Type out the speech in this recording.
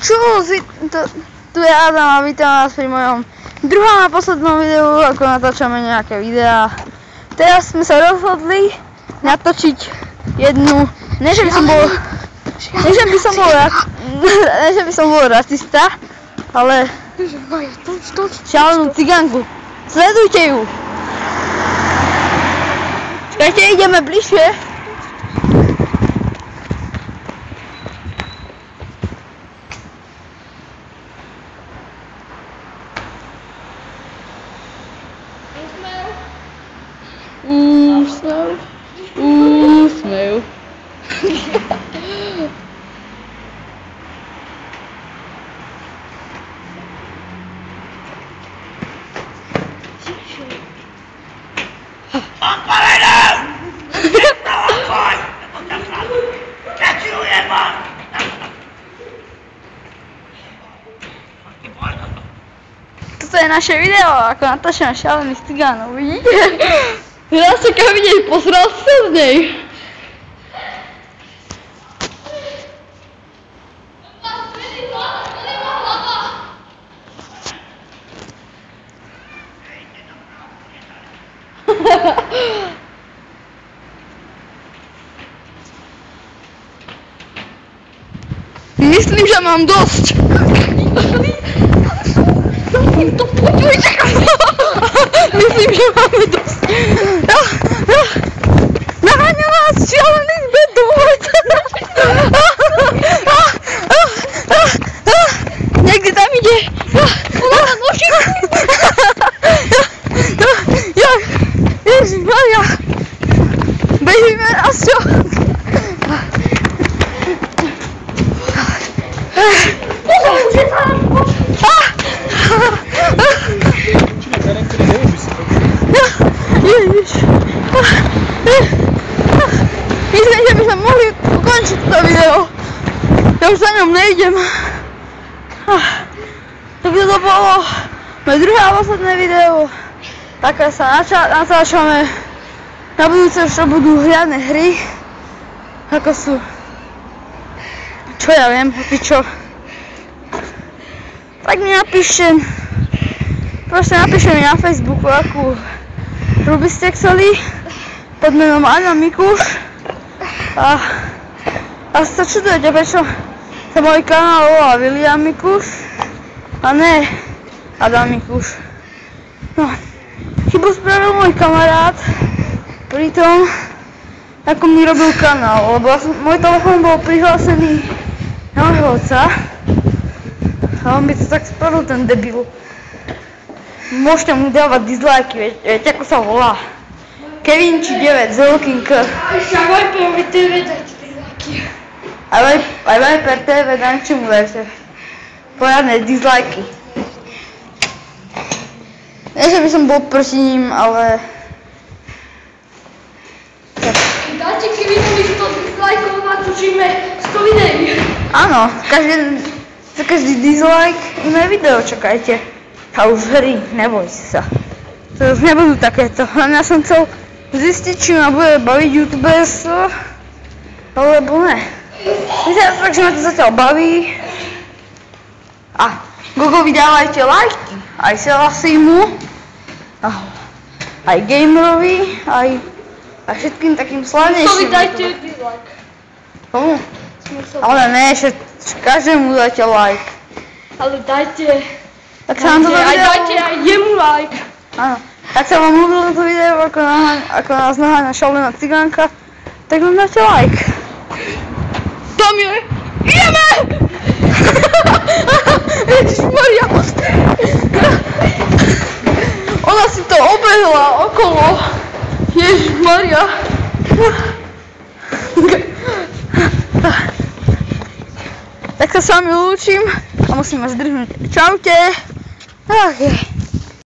Čus, tu je Adam a vítam vás pri mojom druhom a poslednom videu, ako natáčame nejaké videá. Teraz sme sa rozhodli natočiť jednu, ne že by som bol rasista, ale šialenú cigánku. Sledujte ju. Čakajte, ideme bližšie. Úsmev. Toto je naše video, ako natáčame šialených cigánov, vidíte? Ja sa kam vidieť, posral sa z nej. Myslím, že mám dosť. Myslím, že máme dosť. Naháňa vás šialený zbed, dovoľte. Niekde tam ide. Ježišmaria. Bežíme a čo? Ježiš. Myslím, že by sme mohli ukončiť toto video. Ja už za ňom nejdem. Takže to bolo moje druhé a posledné video. Také sa natáčame. Na budúce už to budú hriadne hry. Ako sú... Čo ja viem, čo. Tak mi napíšte. Proste napíšte mi na Facebooku, akú hru by ste chceli, pod menom Adam Mikuš. A sa čudujete, prečo sa môj kanál volá William Mikuš a ne Adam Mikuš. No, chybu spravil môj kamarát pri tom, ako mi robil kanál, lebo môj telefón bol prihlásený na môjho otca a on by to tak spravil, ten debil. Môžete mu dávať dislajky, viete ako sa volá? Kevin či 9 s veľkým K. Ešte aj Viperovi TV dajte dislajky. Aj Viper TV dám čo mu dajte. Poriadne dislajky. Nie, že by som bol proti ním, ale... Dajte Kevinovi 100 dislajkov, natočíme 100 videí. Áno, za každý dislike iné video, čakajte. A už hry, nebojte sa. To už nebudú takéto. Len ja som chcel zistiť, či ma bude baviť youtuberstvo, alebo ne. Vyzerá tak, že ma to zatiaľ baví. A Gogovi dávajte lajky, aj Selasimu, aj Gamerovi, aj všetkým takým slavnejším. Dajte dislike. Komu? Ale ne, že každému dajte like. Ale dajte... Tak sa vám toto video... Dajte aj jemu like. Áno. Tak sa vám ľúbilo toto video, ako nás naháňa šialená cigánka, tak nám dáte like. Tam je! Ideme! Ježišmaria! Ona si to obehla okolo. Ježišmaria! Tak sa s vami lúčim a musím vás zdrhnúť. Čaute! Okay.